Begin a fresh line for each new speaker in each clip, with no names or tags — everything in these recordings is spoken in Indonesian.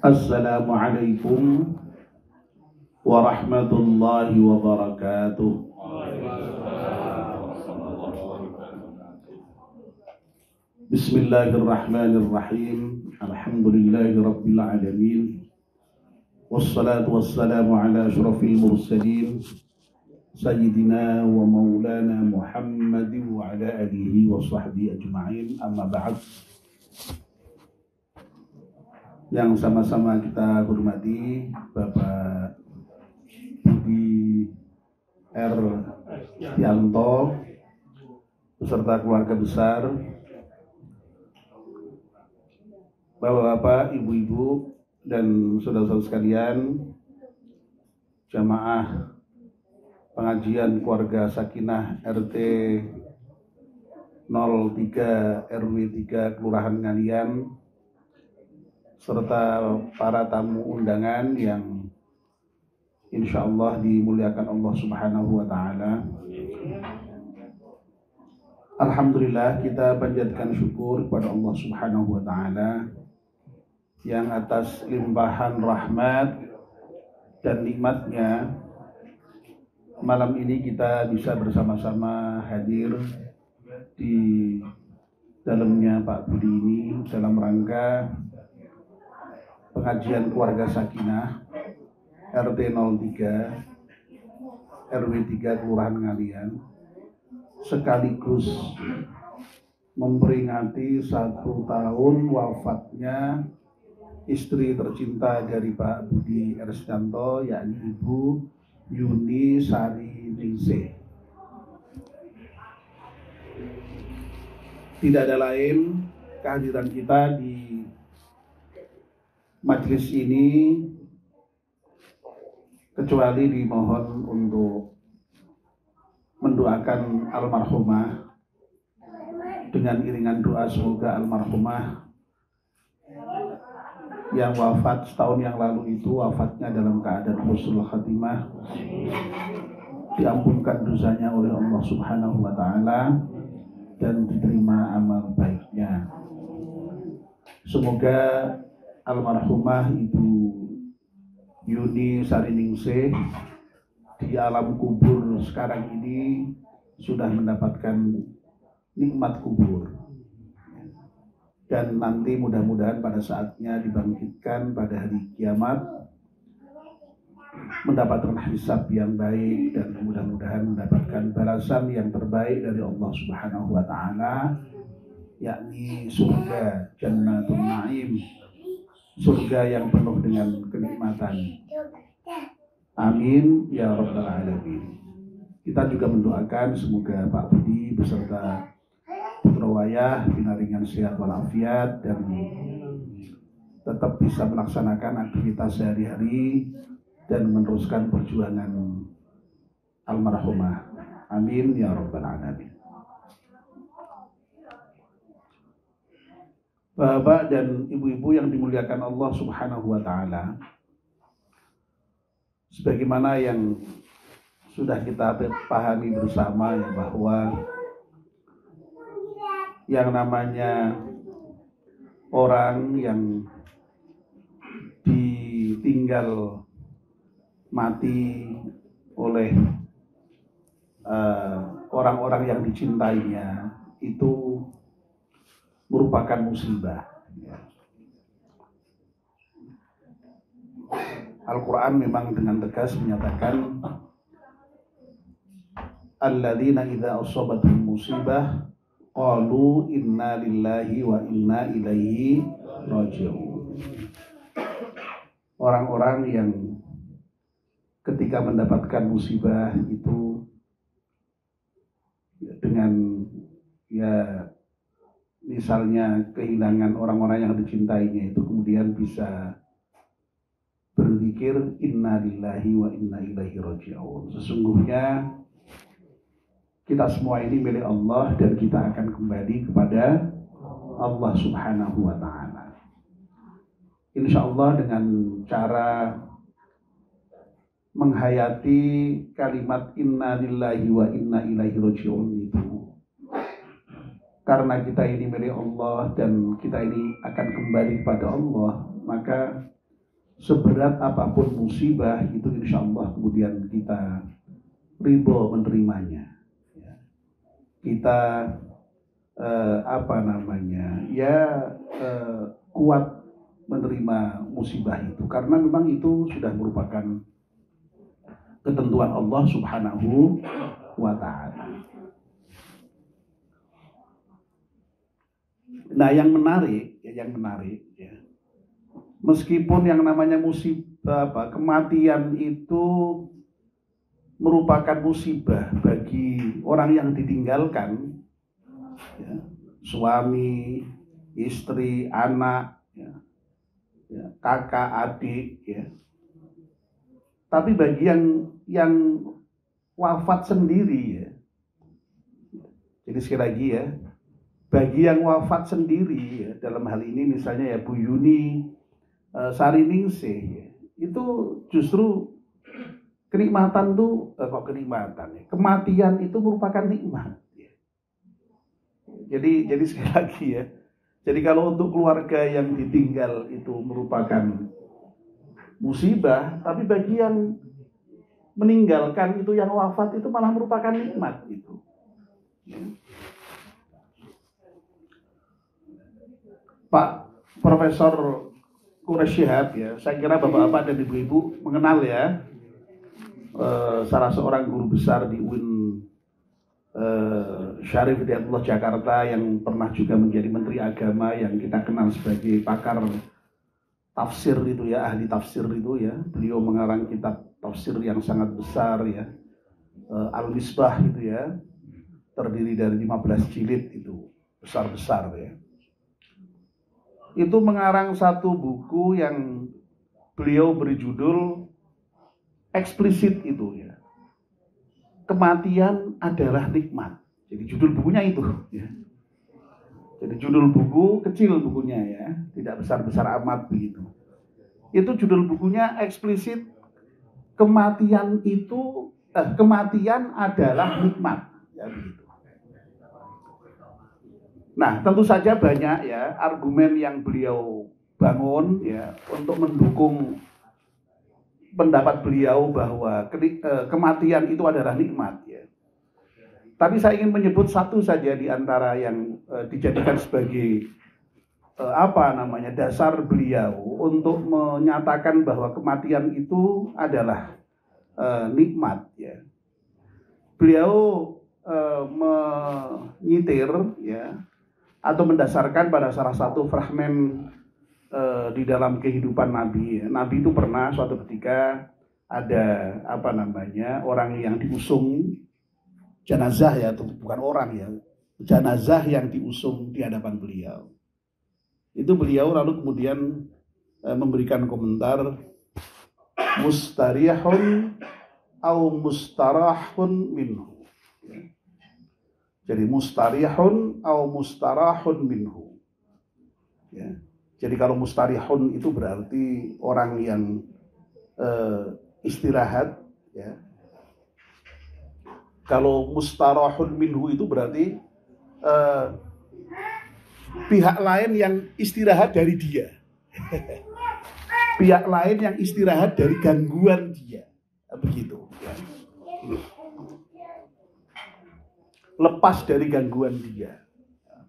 Assalamualaikum warahmatullahi wabarakatuh. Bismillahirrahmanirrahim. Alhamdulillahi rabbil alamin. Wassalatu wassalamu ala asyrafil mursalin Sayyidina wa maulana Muhammadin wa ala alihi wa sahbihi ajma'in. Amma ba'd. Yang sama-sama kita hormati Bapak Budi R. Yanto beserta keluarga besar, Bapak-bapak, ibu-ibu, dan saudara-saudara sekalian, jamaah pengajian keluarga Sakinah RT 03 RW 3 Kelurahan Ngalian, serta para tamu undangan yang insya Allah dimuliakan Allah Subhanahu wa Ta'ala. Alhamdulillah, kita panjatkan syukur kepada Allah Subhanahu wa Ta'ala yang atas limpahan rahmat dan nikmatnya malam ini kita bisa bersama-sama hadir di dalamnya Pak Budi ini dalam rangka pengajian keluarga Sakinah RT 03 RW 3 Kelurahan Ngalian, sekaligus memperingati 1 tahun wafatnya istri tercinta dari Pak Budi Ersdanto, yakni Ibu Yuni Sari Ningsih. Tidak ada lain kehadiran kita di majelis ini kecuali dimohon untuk mendoakan almarhumah dengan iringan doa semoga almarhumah yang wafat setahun yang lalu itu wafatnya dalam keadaan husnul khatimah, diampunkan dosanya oleh Allah Subhanahu wa Ta'ala dan diterima amal baiknya. Semoga almarhumah Ibu Yuni Sari Ningsih di alam kubur sekarang ini sudah mendapatkan nikmat kubur, dan nanti mudah-mudahan pada saatnya dibangkitkan pada hari kiamat mendapatkan hisab yang baik dan mudah-mudahan mendapatkan balasan yang terbaik dari Allah Subhanahu wa Ta'ala, yakni surga Jannatul Naim, surga yang penuh dengan kenikmatan. Amin ya rabbal alamin. Kita juga mendoakan semoga Pak Budi beserta putra wayah pinaringan sehat walafiat dan tetap bisa melaksanakan aktivitas sehari-hari dan meneruskan perjuangan almarhumah. Amin ya rabbal alamin. Bapak dan ibu-ibu yang dimuliakan Allah Subhanahu wa Ta'ala, sebagaimana yang sudah kita pahami bersama ya, bahwa yang namanya orang yang ditinggal mati oleh orang-orang yang dicintainya itu merupakan musibah. Al-Quran memang dengan tegas menyatakan alladzina idza asabatuhum musibah qalu inna lillahi wa inna ilaihi raji'un. Orang-orang yang ketika mendapatkan musibah itu dengan misalnya kehilangan orang-orang yang dicintainya itu, kemudian bisa berzikir inna lillahi wa inna ilaihi raji'un. Sesungguhnya kita semua ini milik Allah dan kita akan kembali kepada Allah Subhanahu wa Ta'ala. Insya Allah dengan cara menghayati kalimat inna lillahi wa inna ilaihi raji'un itu, karena kita ini milik Allah dan kita ini akan kembali kepada Allah, maka seberat apapun musibah itu insya Allah kemudian kita ridho menerimanya. Kita kuat menerima musibah itu karena memang itu sudah merupakan ketentuan Allah Subhanahu wa ta'ala. Nah, yang menarik ya, meskipun yang namanya musibah kematian itu merupakan musibah bagi orang yang ditinggalkan, ya, suami, istri, anak, ya, kakak, adik, ya. Tapi bagi yang wafat sendiri, ya. Jadi sekali lagi ya, bagi yang wafat sendiri, ya, dalam hal ini misalnya ya Bu Yuni Sariningsih, ya, itu justru kenikmatan tuh kenikmatan ya. Kematian itu merupakan nikmat. Ya. Jadi sekali lagi ya. Jadi kalau untuk keluarga yang ditinggal itu merupakan musibah, tapi bagi yang meninggalkan itu yang wafat itu malah merupakan nikmat itu. Ya. Pak Profesor Quraish Shihab ya, saya kira bapak-bapak dan ibu-ibu mengenal ya. Salah seorang guru besar di UIN Syarif Hidayatullah Jakarta yang pernah juga menjadi Menteri Agama yang kita kenal sebagai pakar tafsir itu ya, ahli tafsir itu ya. Beliau mengarang kitab tafsir yang sangat besar ya, Al-Misbah itu ya, terdiri dari 15 jilid itu, besar-besar ya. Itu mengarang satu buku yang beliau beri judul eksplisit itu ya, kematian adalah nikmat. Jadi judul bukunya itu ya. Jadi judul buku kecil bukunya ya, tidak besar-besar amat begitu. Itu judul bukunya eksplisit, kematian adalah nikmat ya begitu. Nah, tentu saja banyak ya argumen yang beliau bangun ya untuk mendukung pendapat beliau bahwa kematian itu adalah nikmat ya. Tapi saya ingin menyebut satu saja di antara yang dijadikan sebagai dasar beliau untuk menyatakan bahwa kematian itu adalah nikmat ya. Beliau menyitir ya atau mendasarkan pada salah satu fragmen di dalam kehidupan Nabi. Nabi itu pernah suatu ketika ada orang yang diusung jenazah ya, bukan orang ya, jenazah yang diusung di hadapan beliau. Itu beliau lalu kemudian memberikan komentar mustarihun au mustarahun minhu. Jadi mustarihun au mustarahun minhu. Ya. Jadi kalau mustarihun itu berarti orang yang istirahat ya. Kalau mustarahun minhu itu berarti pihak lain yang istirahat dari dia. Pihak lain yang istirahat dari gangguan dia. Begitu. Ya. Lepas dari gangguan dia.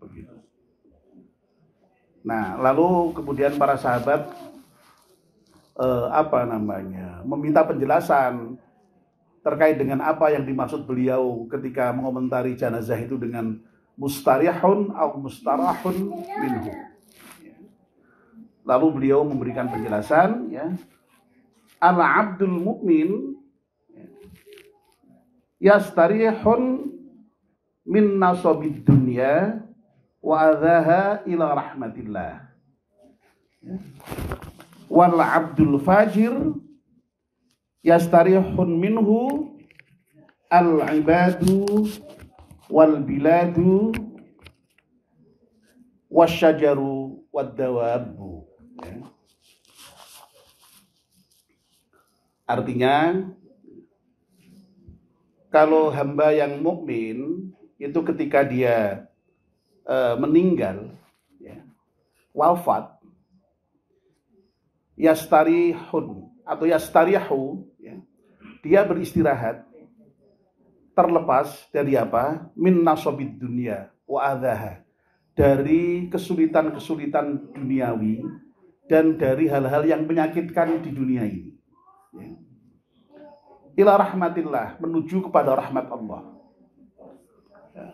Begitu. Nah, lalu kemudian para sahabat meminta penjelasan terkait dengan apa yang dimaksud beliau ketika mengomentari jenazah itu dengan mustarihun atau mustarahun minhu. Lalu beliau memberikan penjelasan ya. Al-abdul mu'min yastarihun min nasabid dunya wa adzaha ila rahmatillah. Wal abdul fajir yastarihun minhu al ibadu wal biladu wasyajaru wad dawabu. Artinya kalau hamba yang mukmin itu ketika dia meninggal ya, wafat, yastarihun atau yastarihu, ya, dia beristirahat terlepas dari apa? Min nasobid dunia wa adzaha, dari kesulitan-kesulitan duniawi dan dari hal-hal yang menyakitkan di dunia ini. Ya. Ila rahmatillah, menuju kepada rahmat Allah. Ya.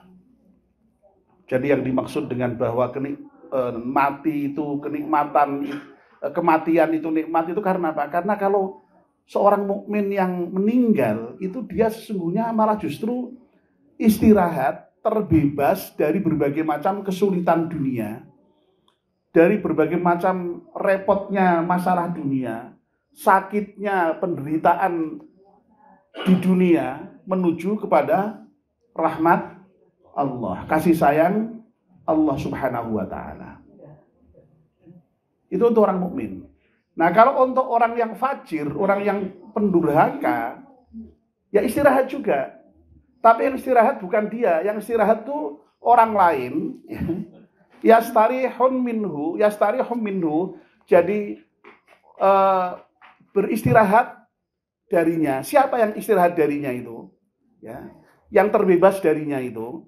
Jadi yang dimaksud dengan bahwa mati itu kenikmatan, kematian itu nikmat itu karena apa? Karena kalau seorang mukmin yang meninggal itu dia sesungguhnya malah justru istirahat, terbebas dari berbagai macam kesulitan dunia, dari berbagai macam repotnya masalah dunia, sakitnya penderitaan di dunia, menuju kepada rahmat Allah, kasih sayang Allah Subhanahu wa taala. Itu untuk orang mukmin. Nah, kalau untuk orang yang fajir, orang yang pendurhaka, ya istirahat juga. Tapi yang istirahat bukan dia, yang istirahat itu orang lain. Yastarihun minhu, jadi beristirahat darinya. Siapa yang istirahat darinya itu? Ya, yang terbebas darinya itu,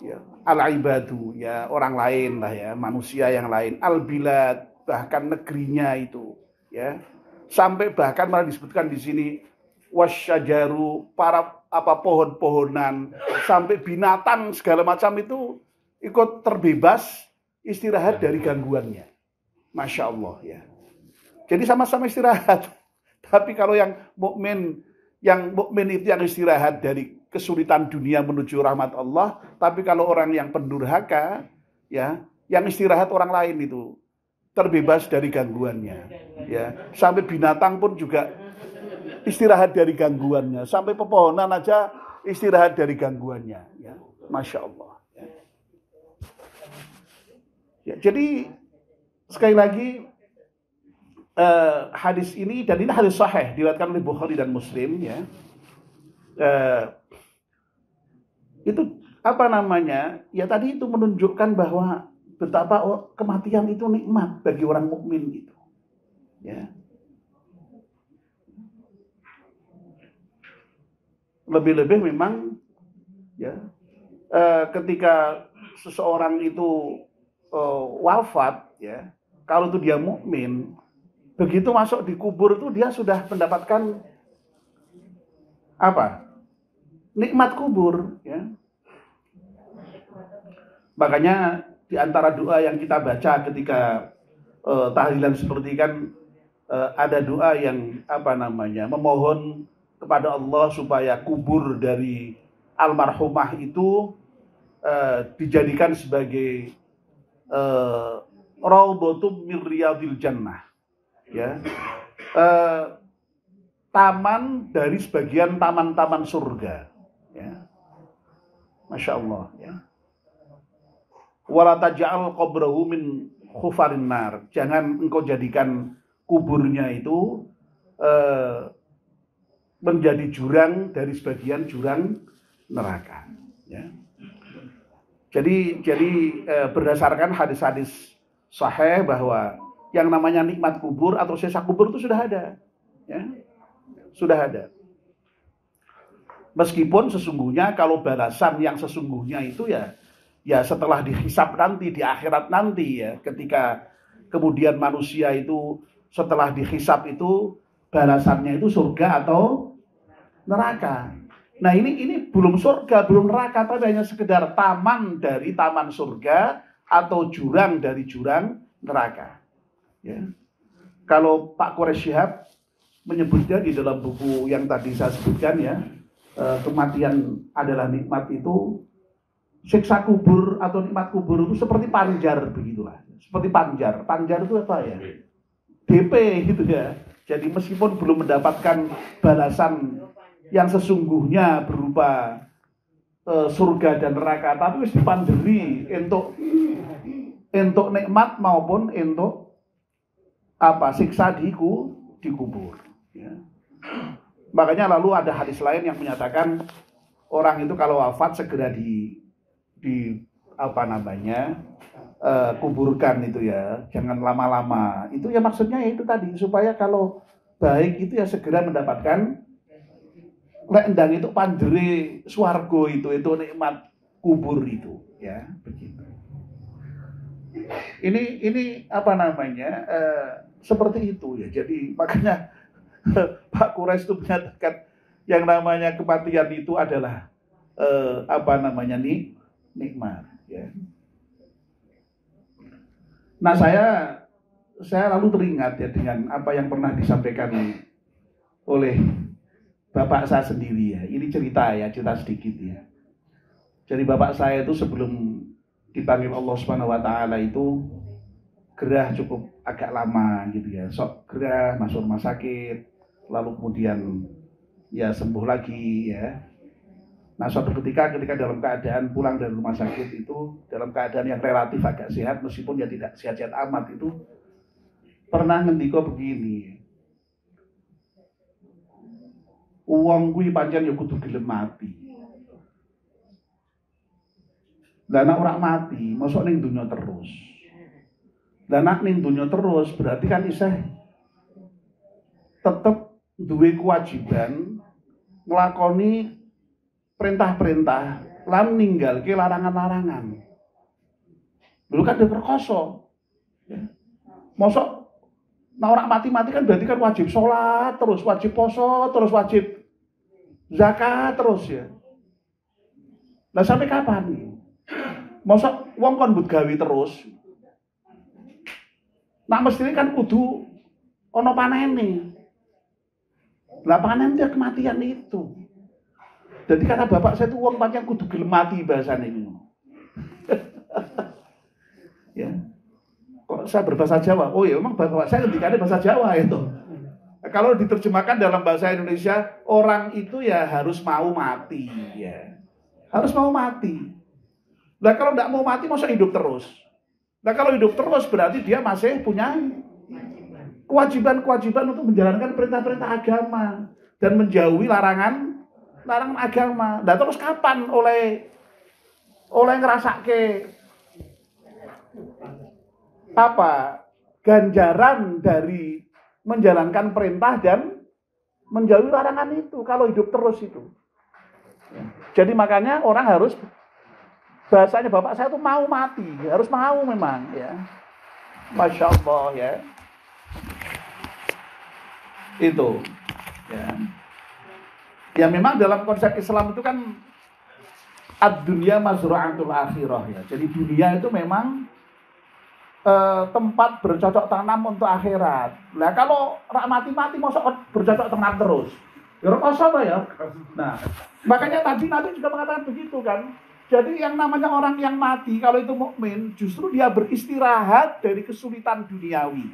ya, al-ibadu, ya, orang lain lah, ya, manusia yang lain, al-bilad, bahkan negerinya itu, ya, sampai bahkan malah disebutkan di sini wasyajaru, para pohon-pohonan, sampai binatang segala macam itu ikut terbebas istirahat dari gangguannya. Masya Allah, ya. Jadi sama-sama istirahat. Tapi kalau yang mukmin itu yang istirahat dari kesulitan dunia menuju rahmat Allah. Tapi kalau orang yang pendurhaka, ya, yang istirahat orang lain itu terbebas dari gangguannya. Ya, sampai binatang pun juga istirahat dari gangguannya. Sampai pepohonan aja istirahat dari gangguannya. Ya, Masya Allah. Ya, jadi sekali lagi hadis ini, dan ini hadis sahih diriwayatkan oleh Bukhari dan Muslim, ya. Itu apa namanya? Ya tadi itu menunjukkan bahwa betapa kematian itu nikmat bagi orang mukmin itu. Ya. Lebih-lebih memang, ya, ketika seseorang itu wafat, ya, kalau itu dia mukmin, begitu masuk di kubur itu dia sudah mendapatkan apa? Nikmat kubur, ya. Makanya di antara doa yang kita baca ketika tahlilan seperti kan ada doa yang apa namanya? Memohon kepada Allah supaya kubur dari almarhumah itu dijadikan sebagai raudhatum min riyadil jannah. Ya, taman dari sebagian taman-taman surga, ya. Masya Allah, ya. Wala taj'al qabrahu min khufarin nar, jangan engkau jadikan kuburnya itu menjadi jurang dari sebagian jurang neraka, ya. Jadi berdasarkan hadis-hadis sahih bahwa yang namanya nikmat kubur atau sisa kubur itu sudah ada, ya, sudah ada. Meskipun sesungguhnya kalau balasan yang sesungguhnya itu ya setelah dihisab nanti di akhirat nanti, ya, ketika kemudian manusia itu setelah dihisab itu balasannya itu surga atau neraka. Nah ini belum surga, belum neraka, tapi hanya sekedar taman dari taman surga atau jurang dari jurang neraka. Ya. Kalau Pak Quraish Shihab menyebutnya di dalam buku yang tadi saya sebutkan, ya, kematian adalah nikmat itu, siksa kubur atau nikmat kubur itu seperti panjar, begitulah. Seperti panjar. Panjar itu apa, ya? DP gitu, ya. Jadi meskipun belum mendapatkan balasan yang sesungguhnya berupa surga dan neraka, tapi harus dipanjeri untuk nikmat maupun untuk apa, siksa di kubur, ya. Makanya lalu ada hadis lain yang menyatakan orang itu kalau wafat segera di apa namanya, kuburkan itu ya, jangan lama-lama. Itu ya maksudnya ya itu tadi, supaya kalau baik itu ya segera mendapatkan lek endang itu pandere swarga itu nikmat kubur itu ya, begitu. Ini apa namanya? Seperti itu ya. Jadi makanya Pak Quraisy itu menyatakan yang namanya kematian itu adalah apa namanya nikmat ya. Nah saya lalu teringat ya dengan apa yang pernah disampaikan oleh bapak saya sendiri ya. Ini cerita sedikit ya. Jadi bapak saya itu sebelum dipanggil Allah Subhanahu wa taala itu gerah cukup agak lama gitu ya. Sok gerah masuk rumah sakit, lalu kemudian ya sembuh lagi ya. Nah suatu ketika dalam keadaan pulang dari rumah sakit itu dalam keadaan yang relatif agak sehat meskipun ya tidak sehat-sehat amat itu pernah ngendika begini. Uang kuwi pancen ya kudu gelem mati. Lah nek ora mati, mosok ning donya terus. Lah nek ning donya terus berarti kan isih tetep duwe kewajiban nglakoni perintah-perintah lan ninggalke larangan-larangan. Dulu kan diperkosa. Ya. Mosok nah orang mati-mati kan berarti kan wajib sholat terus, wajib poso terus, wajib zakat terus ya. Nah sampai kapan nih? Mosok wong kon mbut gawe terus. Nah mestine kan kudu ana panene. Lah panen dia kematian itu. Jadi kata bapak saya itu uang pancen kudu gelem mati bahasane ini. Ya. Kok saya berbahasa Jawa? Oh ya, memang bapak saya ngendikane bahasa Jawa itu. Kalau diterjemahkan dalam bahasa Indonesia, orang itu ya harus mau mati ya. Harus mau mati. Nah kalau enggak mau mati masa hidup terus. Nah kalau hidup terus berarti dia masih punya kewajiban-kewajiban untuk menjalankan perintah-perintah agama dan menjauhi larangan agama. Nah terus kapan oleh ngerasake apa ganjaran dari menjalankan perintah dan menjauhi larangan itu kalau hidup terus itu. Jadi makanya orang harus bahasanya bapak saya itu mau mati, harus mau memang ya. Masya Allah ya. Itu ya. Ya memang dalam konsep Islam itu kan ad-dunya mazra'atul akhirah ya. Jadi dunia itu memang tempat bercocok tanam untuk akhirat. Nah kalau rak mati-mati masa bercocok tanam terus. Ya apa ya? Nah, makanya tadi Nabi juga mengatakan begitu kan. Jadi yang namanya orang yang mati kalau itu mukmin justru dia beristirahat dari kesulitan duniawi.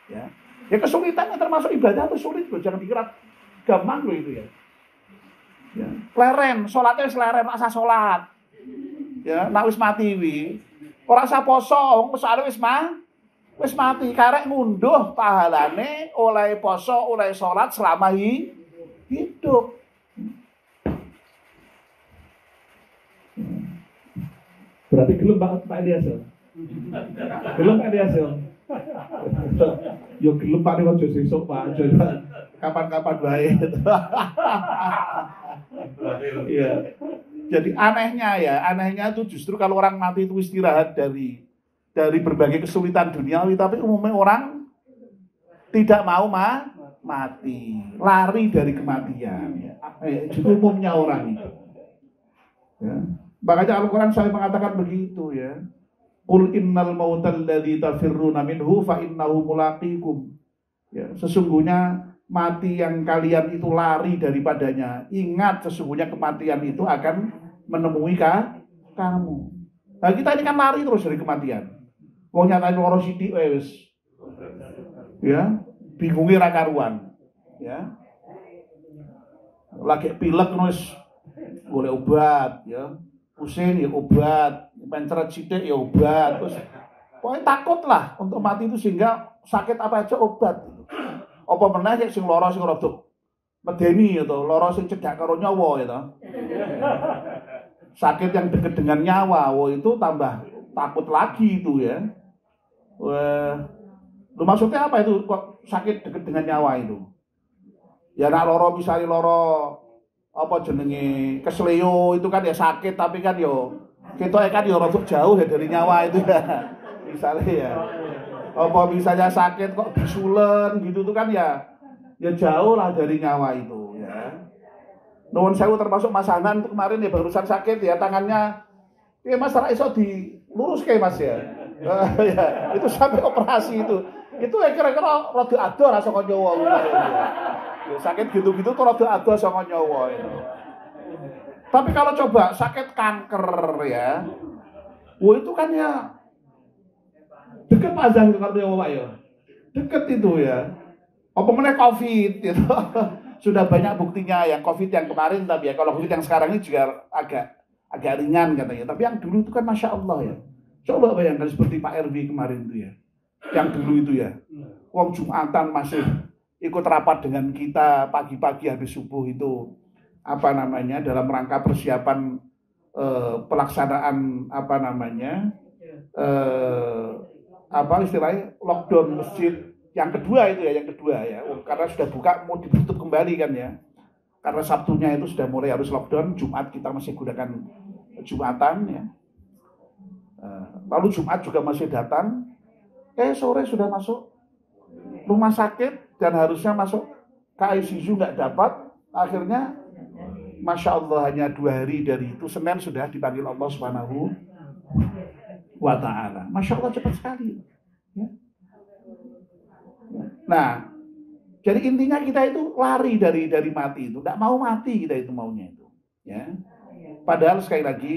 Ya. Ya kesulitannya termasuk ibadah itu sulit loh, jangan dikira gampang loh itu ya. Ya. Leren, sholatnya wis leren, asa sholat. Ya, nek wis mati wi. Ora usah poso, wong pesane wis mati, karek ngunduh pahalane oleh poso, oleh sholat selama hidup. Berarti gelem Pak Elias. Gelem Pak Elias. Yo gelem Pak Elias aja sesuk Pak. Kapan-kapan bae. Iya. Jadi anehnya itu justru kalau orang mati itu istirahat dari berbagai kesulitan duniawi, tapi umumnya orang tidak mau mati, lari dari kematian. Ya. Itu umumnya orang itu. Ya. Makanya Al-Quran saya mengatakan begitu ya. Qul innal mautal ladzi tafirruna minhu fa innahu mulaqikum. Ya, sesungguhnya mati yang kalian itu lari daripadanya, ingat sesungguhnya kematian itu akan menemui kamu. Nah kita ini kan lari terus dari kematian. Wong nyatain loro sithik wis. Ya, bingungi ra karuan. Ya. Lagi pilek wis golek obat ya. Pusing ya obat, penceret sithik ya obat. Terus pokoknya takutlah untuk mati itu sehingga sakit apa aja obat. Apa meneh sing lara sing rada medeni ya to, lara sing cedhak karo nyawa ya to. Sakit yang dekat dengan nyawa, itu tambah takut lagi itu ya. Lu maksudnya apa itu kok sakit deket dengan nyawa itu? Ya nak loro misalnya loro apa jenenge kesleo itu kan ya sakit tapi kan yo kita kan yo rada jauh ya dari nyawa itu ya. Misalnya ya. Apa misalnya sakit kok bisulen gitu tuh kan ya jauh lah dari nyawa itu ya. Nuwun sewu termasuk Mas Hanan itu kemarin ya barusan sakit ya tangannya ya Mas ra iso dilurus kayak Mas ya. Ya, itu sampai operasi itu. Itu kira-kira rada ado rasa kok nyawa ya, sakit gitu-gitu tuh rada ado sama nyawa itu. Tapi kalau coba sakit kanker ya. Itu kan ya deket Pak Zang kalau nyawa ya. Deket itu ya. Apa meneh Covid gitu. Sudah banyak buktinya yang Covid yang kemarin tapi ya kalau Covid yang sekarang ini juga agak ringan katanya. Tapi yang dulu itu kan Masya Allah ya. Coba bayangkan seperti Pak RW kemarin itu ya. Yang dulu itu ya. Wong Jumatan masih ikut rapat dengan kita pagi-pagi habis subuh itu apa namanya dalam rangka persiapan pelaksanaan apa namanya apa istilahnya lockdown masjid yang kedua itu ya karena sudah buka mau ditutup kembali kan ya karena Sabtunya itu sudah mulai harus lockdown, Jumat kita masih gunakan Jumatan ya. Lalu Jumat juga masih datang, sore sudah masuk rumah sakit dan harusnya masuk ke ICU nggak dapat, akhirnya Masya Allah hanya 2 hari dari itu Senin sudah dipanggil Allah Subhanahu wa Ta'ala. Masya Allah cepat sekali ya. Nah jadi intinya kita itu lari dari mati itu, nggak mau mati kita itu maunya itu ya. Padahal sekali lagi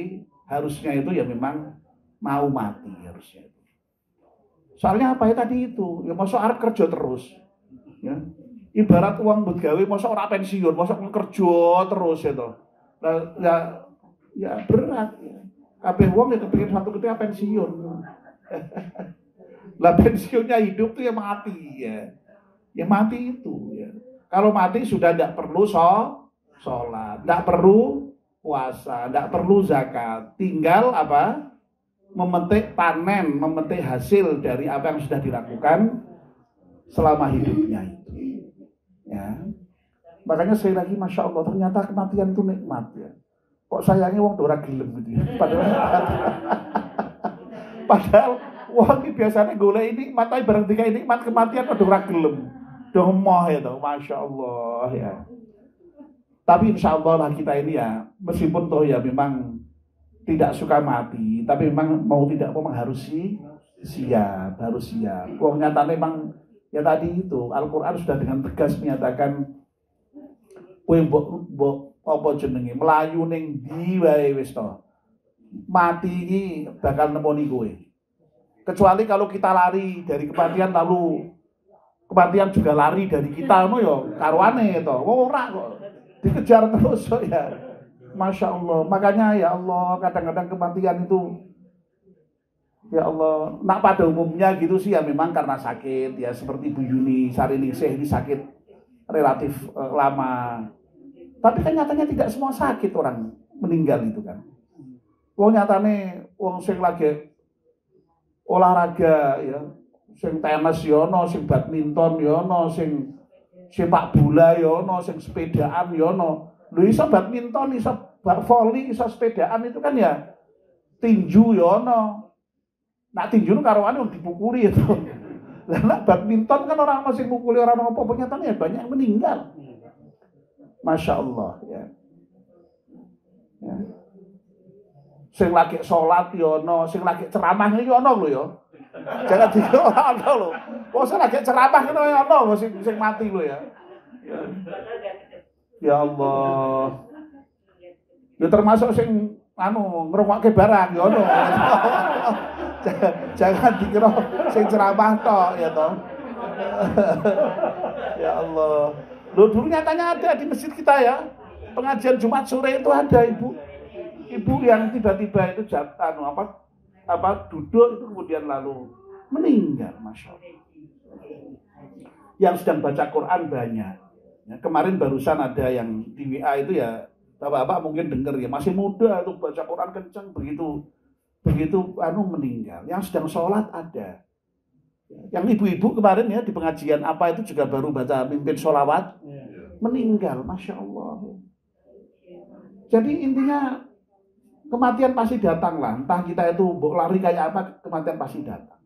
harusnya itu ya memang mau mati harusnya itu. Soalnya apa ya tadi itu, ya masa arep kerja terus. Ya. Ibarat uang buat gawe masa ora pensiun, masa kerja terus ya toh. Nah, ya berat ya. Kabeh wong ya kepengin satu ketika pensiun. Lah pensiunnya hidup tuh ya mati ya. Ya mati itu ya. Kalau mati sudah tidak perlu sholat, tidak perlu puasa, tidak perlu zakat. Tinggal apa? Memetik panen, memetik hasil dari apa yang sudah dilakukan selama hidupnya itu. Ya. Makanya sekali lagi Masya Allah ternyata kematian itu nikmat ya. Kok sayangnya wong ora gelem gitu ya. Padahal wong iki biasanya golek nikmat tapi bareng dikai nikmat kematian kok ora gelem. Domoh itu Masya Allah ya. Tapi insya Allah lah kita ini ya meskipun toh ya memang tidak suka mati, tapi memang mau tidak mau harus siap. Wong nyatane memang ya tadi itu Al-Qur'an sudah dengan tegas menyatakan kowe mbok apa jenenge melayu ning ndi wae wis to. Mati iki bakal nemoni kowe. Kecuali kalau kita lari dari kematian lalu kematian juga lari dari kita ngono ya karuane to. Ora kok dikejar terus ya. Masya Allah, makanya ya Allah kadang-kadang kematian itu ya Allah, nak pada umumnya gitu sih ya memang karena sakit ya seperti Bu Yuni Sariningsih ini sakit relatif lama. Tapi kan nyatanya tidak semua sakit orang meninggal itu kan. Wong nyatane wong sing lagi olahraga ya, sing tenis ya ono, sing badminton ya ono, sing sepak bola ya ono, sing sepedaan ya ono. Lho iso badminton, iso volley, iso sepedaan itu kan ya tinju ya ono. Nak tinju karuane wong dipukuli itu. Lah nak badminton kan orang masih mukuli orang apa nyatanya ya banyak yang meninggal. Masya Allah ya. Ya. Sing lagi sholat ya ono, sing lagi ceramah iki ono lho ya. Jangan dikira ono lho. Wong sing lagi ceramah ngono ya ono sing mati lho ya. Ya Allah. Ya termasuk sing ngrungokke barang ya ono. Jangan dikira sing ceramah tok ya toh. Ya Allah. Loh dulu nyatanya ada di masjid kita ya. Pengajian Jumat sore itu ada ibu yang tiba-tiba itu duduk itu kemudian lalu meninggal, Masya Allah. Yang sedang baca Quran banyak. Ya, kemarin barusan ada yang di WA itu ya, bapak-bapak mungkin dengar ya, masih muda itu baca Quran kencang, begitu begitu meninggal. Yang sedang sholat ada. Yang ibu-ibu kemarin ya di pengajian apa itu juga baru baca mimpin sholawat, meninggal, Masya Allah. Jadi intinya kematian pasti datang lah. Entah kita itu lari kayak apa, kematian pasti datang.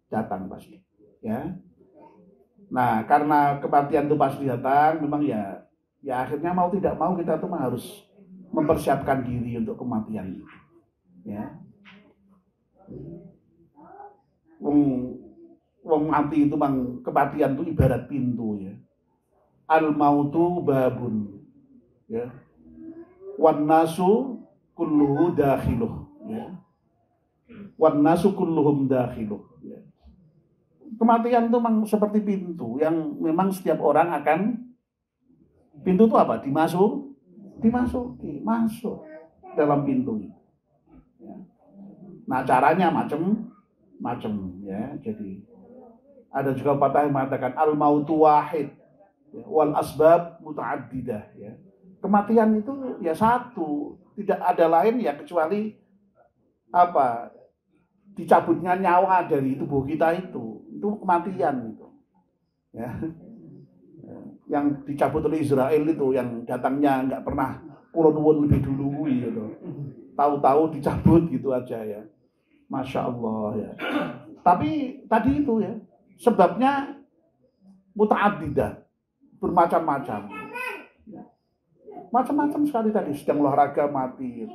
Datang pasti. Ya. Nah, karena kematian itu pasti datang, memang ya akhirnya mau tidak mau kita tuh harus mempersiapkan diri untuk kematian itu. Ya. Wong mati itu memang kematian itu ibarat pintu ya. Al mautu babun. Ya. Wan nasu kulluhu dakhiluh ya. Wan nasu kulluhum dakhiluh ya. Kematian itu memang seperti pintu yang memang setiap orang akan, pintu itu apa? Dimasuki, masuk dalam pintu itu. Ya. Nah caranya macam-macam ya. Jadi ada juga patah yang mengatakan al mautu wahid ya, wal asbab muta'addidah ya. Kematian itu ya satu, tidak ada lain ya kecuali apa? Dicabutnya nyawa dari tubuh kita itu kematian itu. Ya. Yang dicabut oleh Israel itu yang datangnya nggak pernah kurun lebih dulu gitu. Tahu-tahu dicabut gitu aja ya. Masya Allah ya. Tapi tadi itu ya sebabnya muta'addidah, bermacam-macam. Ya. Macam-macam sekali tadi, sedang olahraga mati.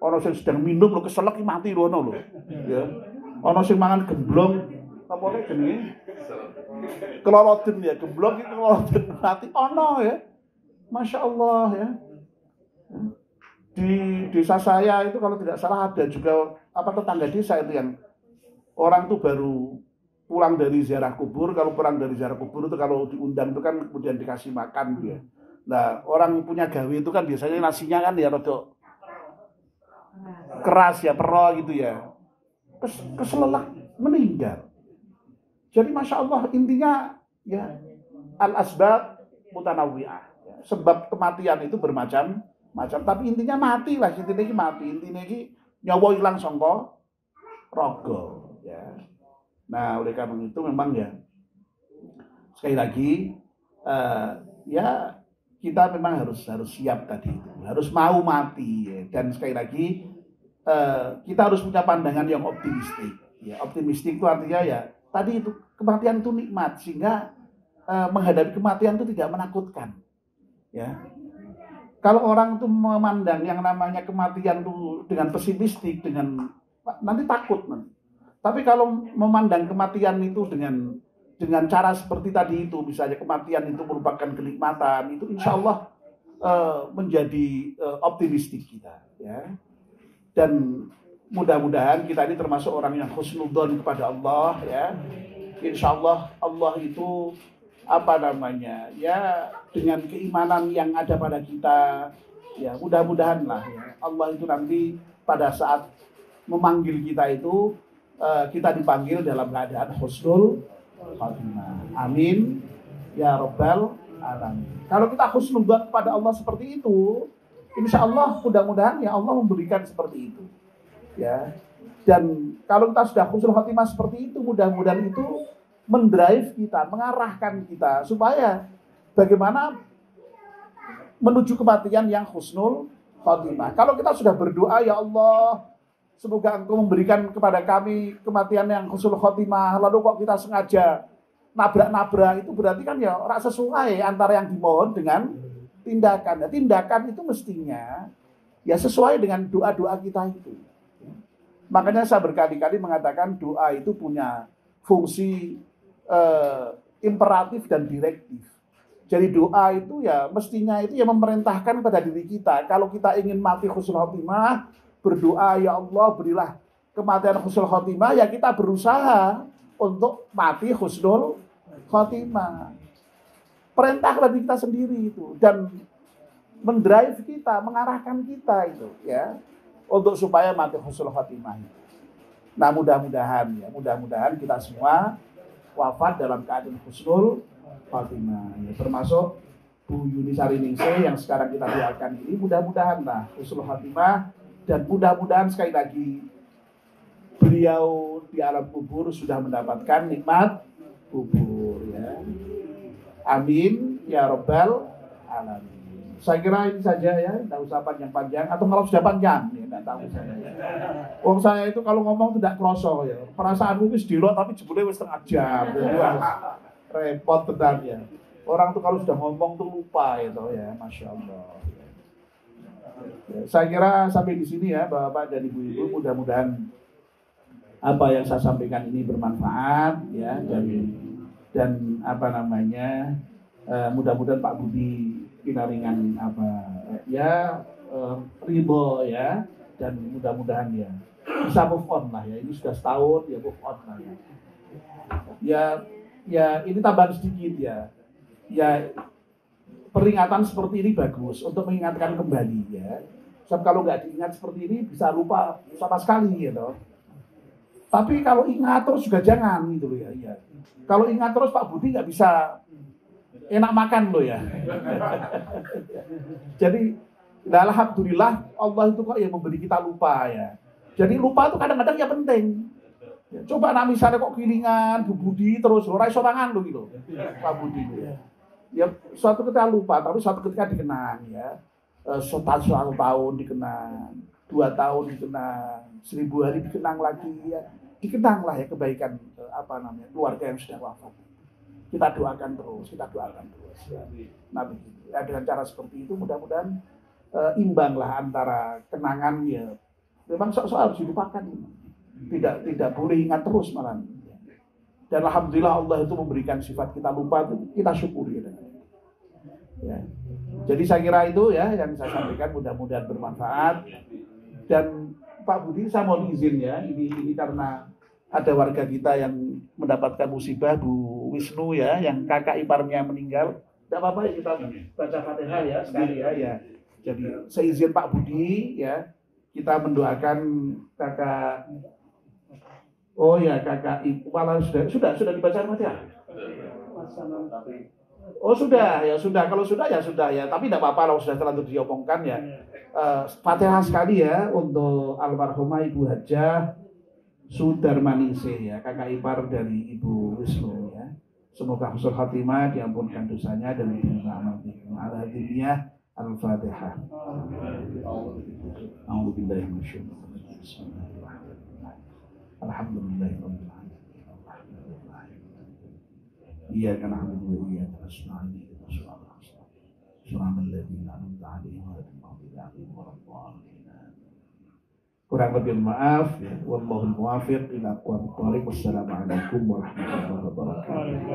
Orang yang sedang minum lo keselak mati lo ya. Orang yang mangan gemblong apa nek jenenge? Keloloden ya, gemblong iki keloloden mati ono ya. Masya Allah ya. Di desa saya itu kalau tidak salah ada juga tetangga desa itu yang orang tuh baru pulang dari ziarah kubur. Kalau pulang dari ziarah kubur itu kalau diundang itu kan kemudian dikasih makan dia. Nah, orang punya gawe itu kan biasanya nasinya kan ya rada keras ya, pero gitu ya. Keselelak meninggal. Jadi Masya Allah intinya ya al-asbab mutanawwi'ah. Ya. Sebab kematian itu bermacam-macam. Tapi intinya mati lah. Intinya ini mati. Intinya ini nyawa hilang sangka raga. Ya. Nah oleh karena itu memang ya sekali lagi ya kita memang harus siap tadi itu. Harus mau mati. Ya. Dan sekali lagi kita harus punya pandangan yang optimistik. Ya, optimistik itu artinya ya tadi itu kematian itu nikmat sehingga menghadapi kematian itu tidak menakutkan. Ya, kalau orang itu memandang yang namanya kematian itu dengan pesimistik, dengan nanti takut nanti. Tapi kalau memandang kematian itu dengan cara seperti tadi itu, misalnya kematian itu merupakan kenikmatan, itu insya Allah menjadi optimistik kita. Ya. Dan mudah-mudahan kita ini termasuk orang yang husnudzon kepada Allah ya. Insya Allah Allah itu ya dengan keimanan yang ada pada kita ya mudah-mudahan lah ya Allah itu nanti pada saat memanggil kita itu kita dipanggil dalam keadaan husnul khatimah. Amin ya rabbal alamin. Kalau kita husnudzon kepada Allah seperti itu, insya Allah mudah-mudahan ya Allah memberikan seperti itu. Ya. Dan kalau kita sudah husnul khatimah seperti itu, mudah-mudahan itu mendrive kita, mengarahkan kita supaya bagaimana menuju kematian yang husnul khatimah. Kalau kita sudah berdoa, ya Allah, semoga Engkau memberikan kepada kami kematian yang husnul khatimah, lalu kok kita sengaja nabrak-nabrak, itu berarti kan ya ora sesuai antara yang dimohon dengan tindakan. Nah, tindakan itu mestinya ya sesuai dengan doa-doa kita itu. Makanya saya berkali-kali mengatakan doa itu punya fungsi imperatif dan direktif. Jadi doa itu ya mestinya itu ya memerintahkan pada diri kita. Kalau kita ingin mati husnul khotimah, berdoa ya Allah berilah kematian husnul khotimah, ya kita berusaha untuk mati husnul khotimah. Perintah dari kita sendiri itu dan mendrive kita, mengarahkan kita itu ya untuk supaya mati husnul khotimah. Nah mudah-mudahan kita semua wafat dalam keadaan husnul khotimah. Ya, termasuk Bu Yuni Sariningsih yang sekarang kita doakan ini mudah-mudahan lah husnul khotimah Dan mudah-mudahan sekali lagi beliau di alam kubur sudah mendapatkan nikmat kubur ya. Amin ya rabbal alamin. Saya kira ini saja ya, tidak usah panjang-panjang atau kalau sudah panjang ya tidak tahu saya. Wong saya itu kalau ngomong tidak kroso ya. Perasaanku wis dilok tapi jebule wis setengah jam. Repot tenan ya. Orang tuh kalau sudah ngomong tuh lupa itu ya, Masya Allah. Ya, saya kira sampai di sini ya Bapak dan Ibu-ibu, mudah-mudahan apa yang saya sampaikan ini bermanfaat ya, dan apa namanya mudah-mudahan Pak Budi pinaringan ridho ya, dan mudah-mudahan ya bisa move on lah ya, ini sudah setahun ya, move on lah ya ini tambahan sedikit ya peringatan seperti ini bagus untuk mengingatkan kembali ya. Sebab kalau nggak diingat seperti ini bisa lupa sama sekali gitu. Tapi kalau ingat terus juga jangan gitu loh ya. Kalau ingat terus Pak Budi nggak bisa enak makan loh ya. Jadi alhamdulillah Allah itu kok ya memberi kita lupa ya. Jadi lupa itu kadang-kadang ya penting. Ya, coba nak misalnya kok kilingan Bu Budi terus ora iso mangan lho gitu. Pak Budi ya. Ya suatu ketika lupa tapi suatu ketika dikenang ya. Suatu tahun dikenang, 2 tahun dikenang, 1000 hari dikenang lagi ya. Dikenanglah ya kebaikan keluarga yang sudah wafat. Kita doakan terus ya. Nah begitu. Ya, dengan cara seperti itu mudah-mudahan imbanglah antara kenangan ya. Memang soal harus dilupakan. Tidak boleh ingat terus malah. Dan alhamdulillah Allah itu memberikan sifat kita lupa itu kita syukuri. Ya. Jadi saya kira itu ya yang saya sampaikan, mudah-mudahan bermanfaat. Dan Pak Budi saya mohon izin ya, ini karena ada warga kita yang mendapatkan musibah, Bu Wisnu ya, yang kakak iparnya meninggal. Tidak apa-apa ya kita baca Fatihah ya sekali ya. Jadi saya izin Pak Budi ya, kita mendoakan kakak. Oh ya kakak ibu malah sudah dibaca Fatihah. Oh sudah ya sudah, kalau sudah ya, tapi tidak apa-apa kalau sudah terlanjur diomongkan ya. Fatihah sekali ya untuk almarhumah Ibu Hajah Sudarmanise ya, kakak ipar dari Ibu Wisnu ya. Semoga husnul khatimah, diampunkan dosanya dan diterima amal al-hadiyah. Al-Fatihah. A'udzubillahi minasyaitonir rajim. Bismillahirrahmanirrahim. Alhamdulillahirabbil alamin. Iyyaka na'budu wa iyyaka nasta'in. Shiratal ladzina an'amta 'alaihim ghairil maghdubi 'alaihim waladdallin. Kurang lebih maaf ya. Wallahul muwaffiq ila aqwamit thoriq. Wassalamualaikum warahmatullahi wabarakatuh.